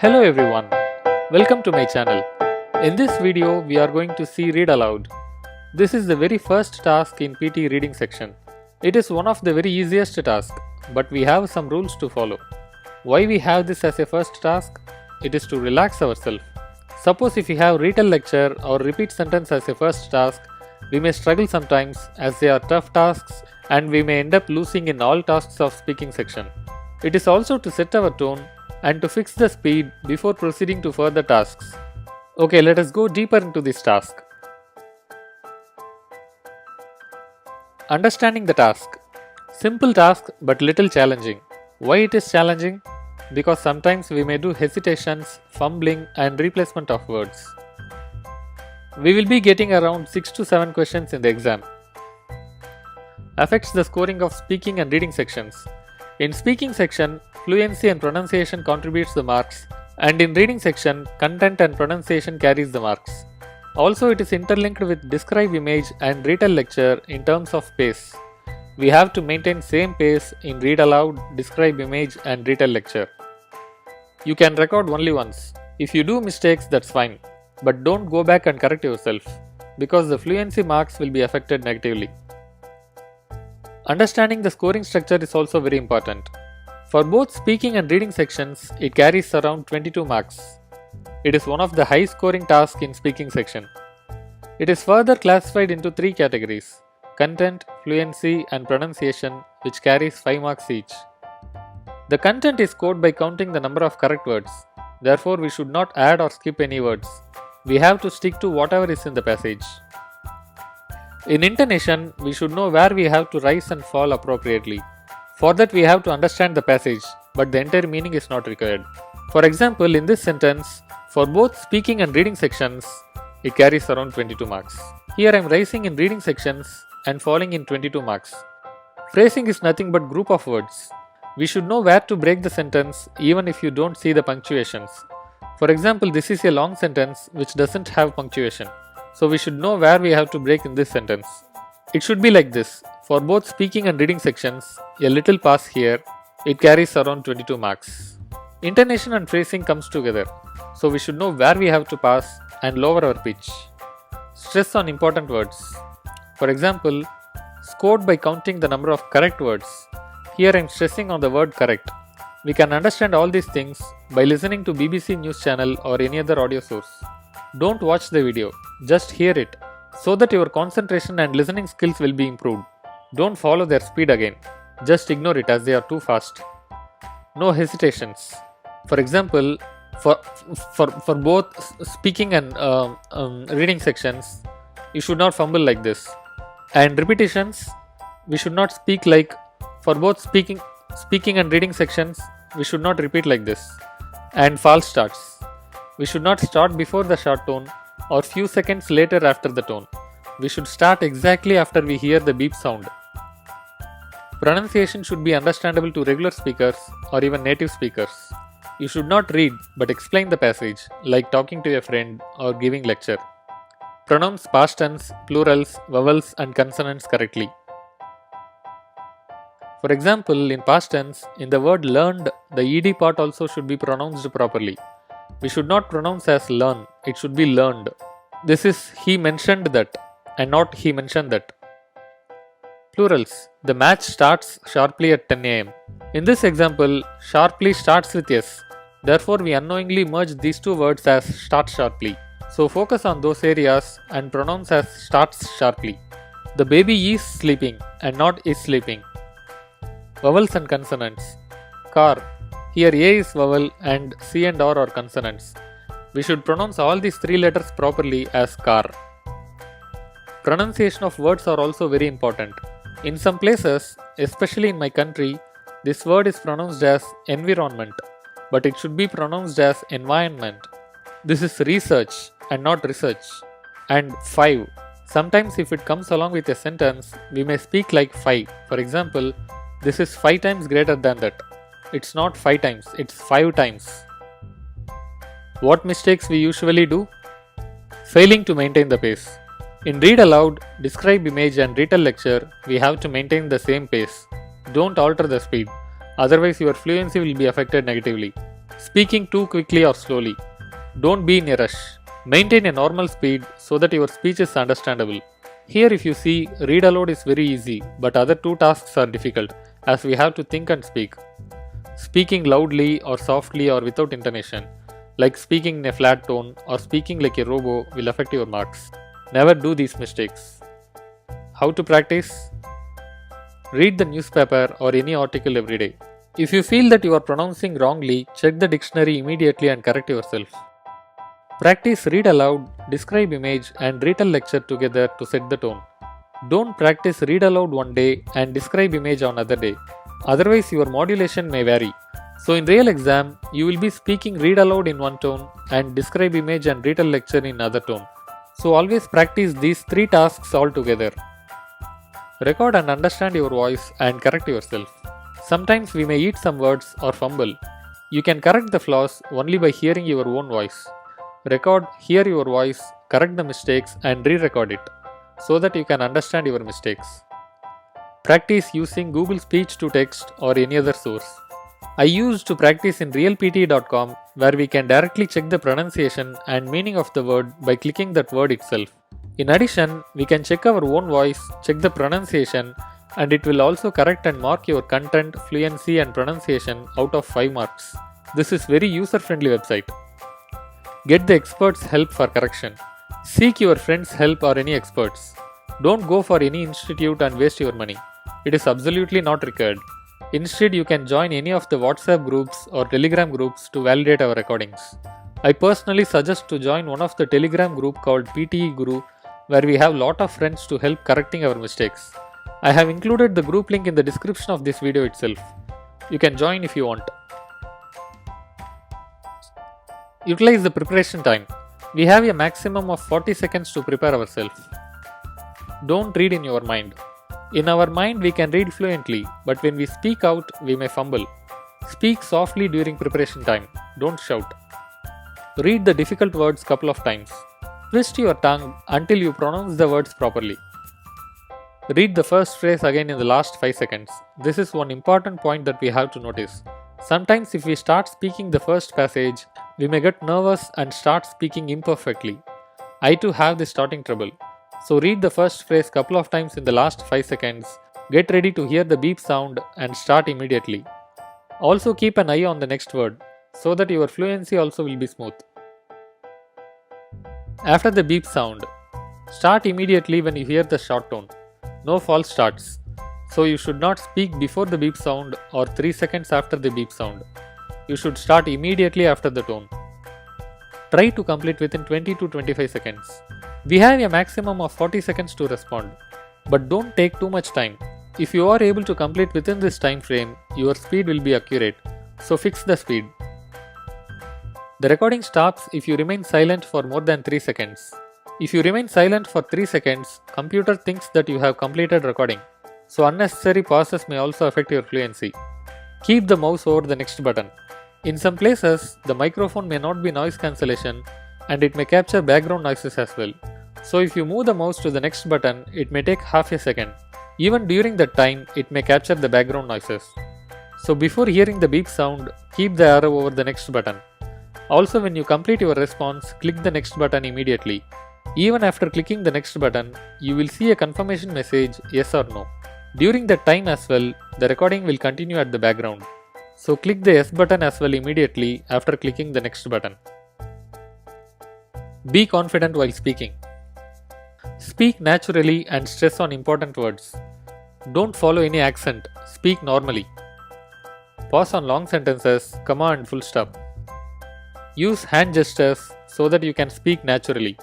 Hello everyone, welcome to my channel. In this video, we are going to see Read Aloud. This is the very first task in PTE reading section. It is one of the very easiest tasks, but we have some rules to follow. Why we have this as a first task? It is to relax ourselves. Suppose if we have retell lecture or repeat sentence as a first task, we may struggle sometimes as they are tough tasks and we may end up losing in all tasks of speaking section. It is also to set our tone and to fix the speed before proceeding to further tasks. Okay, let us go deeper into this task. Understanding the task. Simple task but little challenging. Why it is challenging? Because sometimes we may do hesitations, fumbling and replacement of words. We will be getting around 6 to 7 questions in the exam. Affects the scoring of speaking and reading sections. In speaking section, fluency and pronunciation contributes the marks, and in reading section, content and pronunciation carries the marks. Also, it is interlinked with describe image and retell lecture in terms of pace. We have to maintain same pace in read aloud, describe image and retell lecture. You can record only once. If you do mistakes, that's fine, but don't go back and correct yourself, because the fluency marks will be affected negatively. Understanding the scoring structure is also very important. For both speaking and reading sections, it carries around 22 marks. It is one of the high scoring tasks in speaking section. It is further classified into 3 categories: content, fluency and pronunciation, which carries 5 marks each. The content is scored by counting the number of correct words. Therefore, we should not add or skip any words. We have to stick to whatever is in the passage. In intonation, we should know where we have to rise and fall appropriately. For that, we have to understand the passage, but the entire meaning is not required. For example, in this sentence, for both speaking and reading sections, it carries around 22 marks. Here I am rising in reading sections and falling in 22 marks. Phrasing is nothing but group of words. We should know where to break the sentence even if you don't see the punctuations. For example, this is a long sentence which doesn't have punctuation. So we should know where we have to break in this sentence. It should be like this. For both speaking and reading sections, a little pause here, it carries around 22 marks. Intonation and phrasing comes together. So we should know where we have to pause and lower our pitch. Stress on important words. For example, scored by counting the number of correct words. Here I am stressing on the word correct. We can understand all these things by listening to BBC News channel or any other audio source. Don't watch the video, just hear it, so that your concentration and listening skills will be improved. Don't follow their speed again, just ignore it as they are too fast. No hesitations. For example, for both speaking and reading sections, you should not fumble like this. And repetitions, we should not speak like, for both speaking and reading sections, we should not repeat like this. And false starts. We should not start before the short tone or few seconds later after the tone. We should start exactly after we hear the beep sound. Pronunciation should be understandable to regular speakers or even native speakers. You should not read but explain the passage, like talking to a friend or giving lecture. Pronounce past tense, plurals, vowels and consonants correctly. For example, in past tense, in the word learned, the ed part also should be pronounced properly. We should not pronounce as learn, it should be learned. This is he mentioned that and not he mentioned that. Plurals. The match starts sharply at 10 am. In this example, sharply starts with S. Therefore, we unknowingly merge these two words as start sharply. So focus on those areas and pronounce as starts sharply. The baby is sleeping and not is sleeping. Vowels and consonants. Car. Here A is vowel and C and R are consonants. We should pronounce all these 3 letters properly as car. Pronunciation of words are also very important. In some places, especially in my country, this word is pronounced as environment, but it should be pronounced as environment. This is research and not research. And 5. Sometimes if it comes along with a sentence, we may speak like 5. For example, this is 5 times greater than that. It's not 5 times, it's 5 times. What mistakes we usually do? Failing to maintain the pace. In read aloud, describe image and retell lecture, we have to maintain the same pace. Don't alter the speed, otherwise your fluency will be affected negatively. Speaking too quickly or slowly. Don't be in a rush. Maintain a normal speed so that your speech is understandable. Here, if you see, read aloud is very easy, but other two tasks are difficult as we have to think and speak. Speaking loudly or softly or without intonation, like speaking in a flat tone or speaking like a robot, will affect your marks. Never do these mistakes. How to practice? Read the newspaper or any article every day. If you feel that you are pronouncing wrongly, check the dictionary immediately and correct yourself. Practice read aloud, describe image, and retell lecture together to set the tone. Don't practice read aloud one day and describe image on other day. Otherwise, your modulation may vary. So, in real exam, you will be speaking read aloud in one tone and describe image and retell lecture in other tone. So, always practice these three tasks all together. Record and understand your voice and correct yourself. Sometimes we may eat some words or fumble. You can correct the flaws only by hearing your own voice. Record, hear your voice, correct the mistakes, and re record it so that you can understand your mistakes. Practice using Google Speech to Text or any other source. I used to practice in realpte.com where we can directly check the pronunciation and meaning of the word by clicking that word itself. In addition, we can check our own voice, check the pronunciation, and it will also correct and mark your content, fluency, and pronunciation out of 5 marks. This is very user-friendly website. Get the experts' help for correction. Seek your friends' help or any experts. Don't go for any institute and waste your money. It is absolutely not required. Instead, you can join any of the WhatsApp groups or Telegram groups to validate our recordings. I personally suggest to join one of the Telegram group called PTE-Guru where we have lot of friends to help correcting our mistakes. I have included the group link in the description of this video itself. You can join if you want. Utilize the preparation time. We have a maximum of 40 seconds to prepare ourselves. Don't read in your mind. In our mind we can read fluently, but when we speak out we may fumble. Speak softly during preparation time. Don't shout. Read the difficult words couple of times. Twist your tongue until you pronounce the words properly. Read the first phrase again in the last 5 seconds. This is one important point that we have to notice. Sometimes if we start speaking the first passage, we may get nervous and start speaking imperfectly. I too have this starting trouble. So read the first phrase couple of times in the last 5 seconds, get ready to hear the beep sound and start immediately. Also keep an eye on the next word so that your fluency also will be smooth. After the beep sound, start immediately when you hear the short tone. No false starts. So you should not speak before the beep sound or 3 seconds after the beep sound. You should start immediately after the tone. Try to complete within 20 to 25 seconds. We have a maximum of 40 seconds to respond, but don't take too much time. If you are able to complete within this time frame, your speed will be accurate, so fix the speed. The recording stops if you remain silent for more than 3 seconds. If you remain silent for 3 seconds, computer thinks that you have completed recording, so unnecessary pauses may also affect your fluency. Keep the mouse over the next button. In some places, the microphone may not be noise cancellation and it may capture background noises as well. So if you move the mouse to the next button, it may take half a second. Even during that time, it may capture the background noises. So before hearing the beep sound, keep the arrow over the next button. Also, when you complete your response, click the next button immediately. Even after clicking the next button, you will see a confirmation message yes or no. During that time as well, the recording will continue at the background. So click the yes button as well immediately after clicking the next button. Be confident while speaking. Speak naturally and stress on important words. Don't follow any accent, speak normally. Pause on long sentences, comma and full stop. Use hand gestures so that you can speak naturally.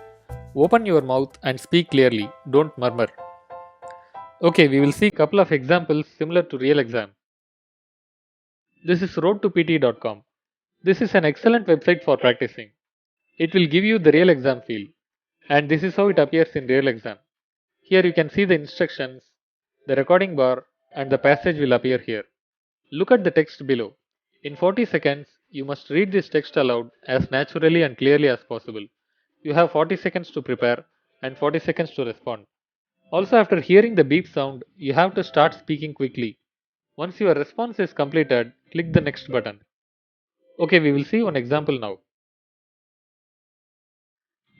Open your mouth and speak clearly, don't murmur. Okay, we will see a couple of examples similar to real exam. This is roadtopte.com. This is an excellent website for practicing. It will give you the real exam feel. And this is how it appears in real exam. Here you can see the instructions, the recording bar, and the passage will appear here. Look at the text below. In 40 seconds, you must read this text aloud as naturally and clearly as possible. You have 40 seconds to prepare and 40 seconds to respond. Also, after hearing the beep sound, you have to start speaking quickly. Once your response is completed, click the next button. Okay, we will see one example now.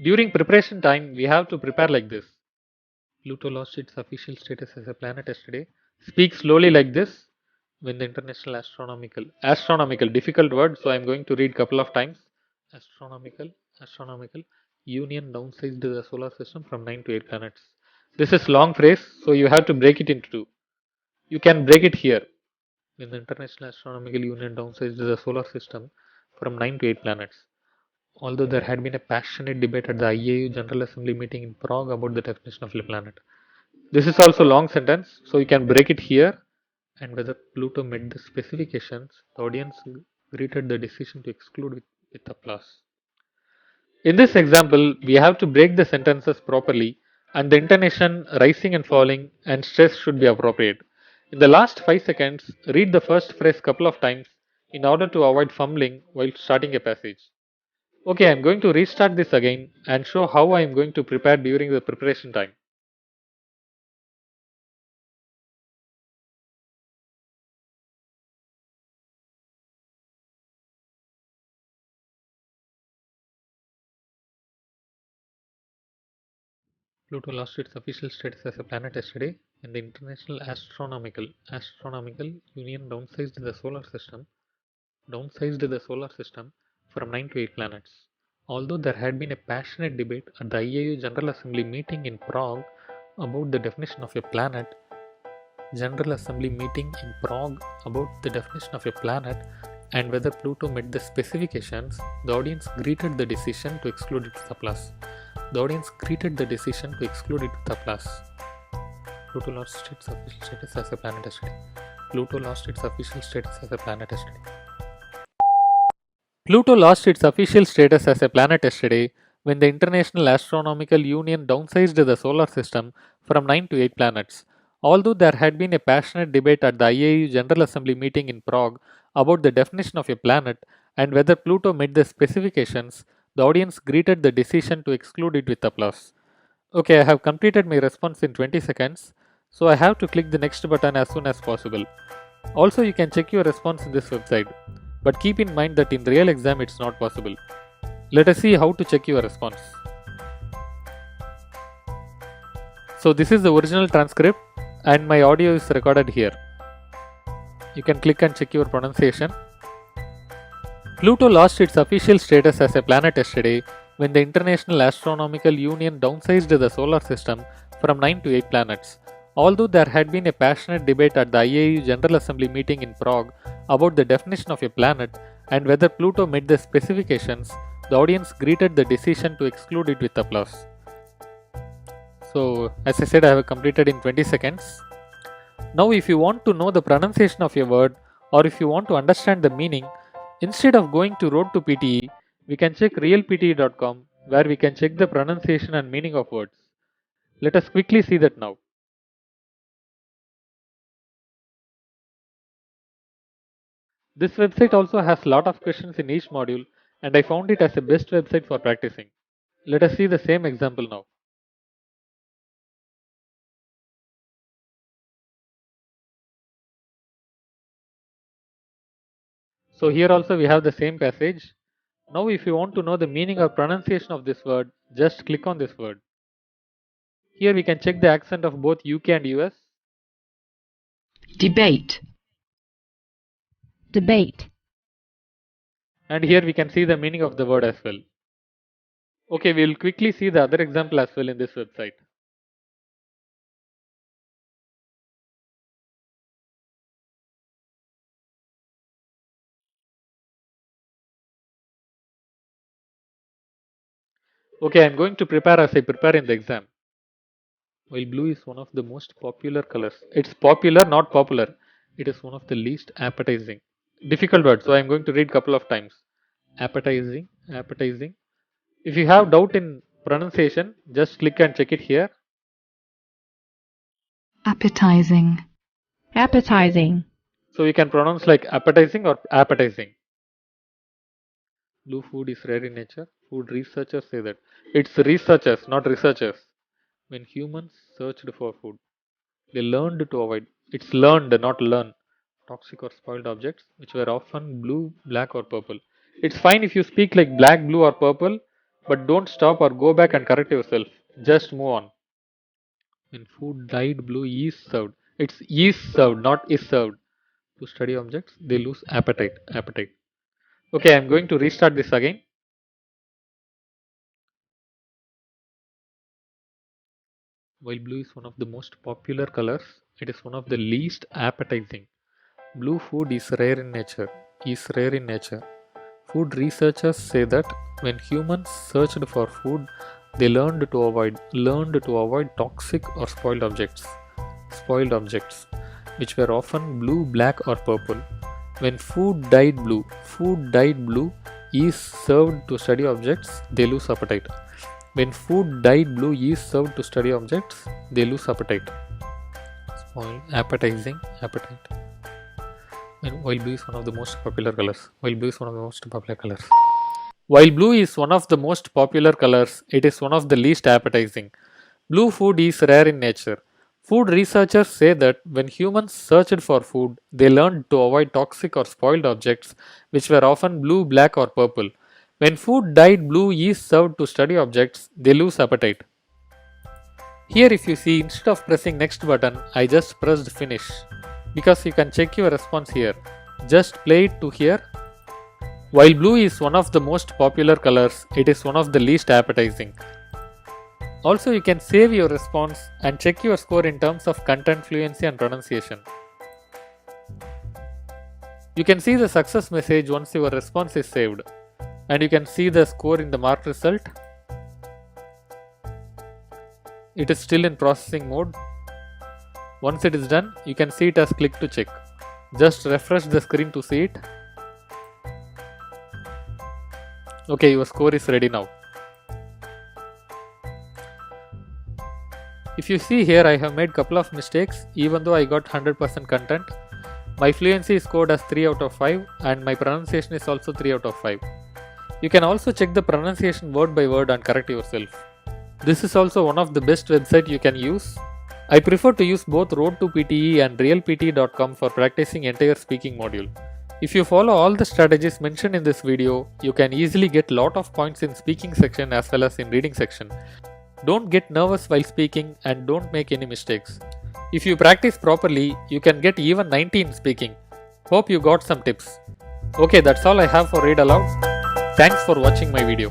During preparation time, we have to prepare like this. Pluto lost its official status as a planet yesterday. Speak slowly like this. When the International Astronomical, difficult word, so I am going to read couple of times. Astronomical Union downsized the solar system from 9 to 8 planets. This is long phrase, so you have to break it into two. You can break it here. When the International Astronomical Union downsized the solar system from 9 to 8 planets. Although there had been a passionate debate at the IAU General Assembly meeting in Prague about the definition of a planet. This is also long sentence, so you can break it here. And whether Pluto met the specifications, the audience greeted the decision to exclude with applause. In this example, we have to break the sentences properly, and the intonation, rising and falling, and stress should be appropriate. In the last 5 seconds, read the first phrase couple of times in order to avoid fumbling while starting a passage. Okay, I am going to restart this again and show how I am going to prepare during the preparation time. Pluto lost its official status as a planet yesterday when the International Astronomical Union downsized the solar system from 9 to 8 planets. Although there had been a passionate debate at the IAU General Assembly meeting in Prague about the definition of a planet, and whether Pluto met the specifications, the audience greeted the decision to exclude it with applause. Pluto lost its official status as a planet yesterday. Pluto lost its official status as a planet yesterday. Pluto lost its official status as a planet yesterday when the International Astronomical Union downsized the solar system from 9 to 8 planets. Although there had been a passionate debate at the IAU General Assembly meeting in Prague about the definition of a planet and whether Pluto met the specifications, the audience greeted the decision to exclude it with applause. Okay, I have completed my response in 20 seconds, so I have to click the next button as soon as possible. Also, you can check your response in this website, but keep in mind that in real exam it's not possible. Let us see how to check your response. So this is the original transcript and my audio is recorded here. You can click and check your pronunciation. Pluto lost its official status as a planet yesterday when the International Astronomical Union downsized the solar system from 9 to 8 planets. Although there had been a passionate debate at the IAU General Assembly meeting in Prague about the definition of a planet and whether Pluto met the specifications, the audience greeted the decision to exclude it with applause. So, as I said, I have completed in 20 seconds. Now, if you want to know the pronunciation of a word or if you want to understand the meaning, instead of going to Road to PTE, we can check realpte.com where we can check the pronunciation and meaning of words. Let us quickly see that now. This website also has lot of questions in each module and I found it as a best website for practicing. Let us see the same example now. So here also we have the same passage. Now if you want to know the meaning or pronunciation of this word, just click on this word. Here we can check the accent of both UK and US. Debate. And here we can see the meaning of the word as well. Okay, we will quickly see the other example as well in this website. Okay, I am going to prepare as I prepare in the exam. While blue is one of the most popular colors, it's popular, not popular. It is one of the least appetizing. Difficult word, so I am going to read couple of times. Appetizing. If you have doubt in pronunciation, just click and check it here. Appetizing. So you can pronounce like appetizing or appetizing. Blue food is rare in nature. Food researchers say that. It's researchers, not researchers. When humans searched for food, they learned to avoid. It's learned, not learn. Toxic or spoiled objects, which were often blue, black, or purple. It's fine if you speak like black, blue, or purple, but don't stop or go back and correct yourself. Just move on. When food dyed blue is served, it's is served, not is served. To study objects, they lose appetite. Appetite. Okay, I'm going to restart this again. While blue is one of the most popular colors, it is one of the least appetizing. Blue food is rare in nature. Is rare in nature. Food researchers say that when humans searched for food, they learned to avoid toxic or spoiled objects, which were often blue, black, or purple. When food dyed blue is served to study objects, they lose appetite. When food dyed blue is served to study objects, they lose appetite. Spoiled, appetizing, appetite. And while blue is one of the most popular colors. While blue is one of the most popular colors. While blue is one of the most popular colors, it is one of the least appetizing. Blue food is rare in nature. Food researchers say that when humans searched for food, they learned to avoid toxic or spoiled objects, which were often blue, black, or purple. When food dyed blue is served to study objects, they lose appetite. Here, if you see, instead of pressing next button, I just pressed finish, because you can check your response here. Just play it to here. While blue is one of the most popular colors, it is one of the least appetizing. Also, you can save your response and check your score in terms of content, fluency, and pronunciation. You can see the success message once your response is saved, and you can see the score in the marked result. It is still in processing mode. Once it is done, you can see it as click to check. Just refresh the screen to see it. Okay, your score is ready now. If you see here, I have made couple of mistakes even though I got 100% content. My fluency is scored as 3 out of 5 and my pronunciation is also 3 out of 5. You can also check the pronunciation word by word and correct yourself. This is also one of the best websites you can use. I prefer to use both Road to PTE and realpte.com for practicing entire speaking module. If you follow all the strategies mentioned in this video, you can easily get lot of points in speaking section as well as in reading section. Don't get nervous while speaking and don't make any mistakes. If you practice properly, you can get even 90 in speaking. Hope you got some tips. Okay, that's all I have for Read Aloud. Thanks for watching my video.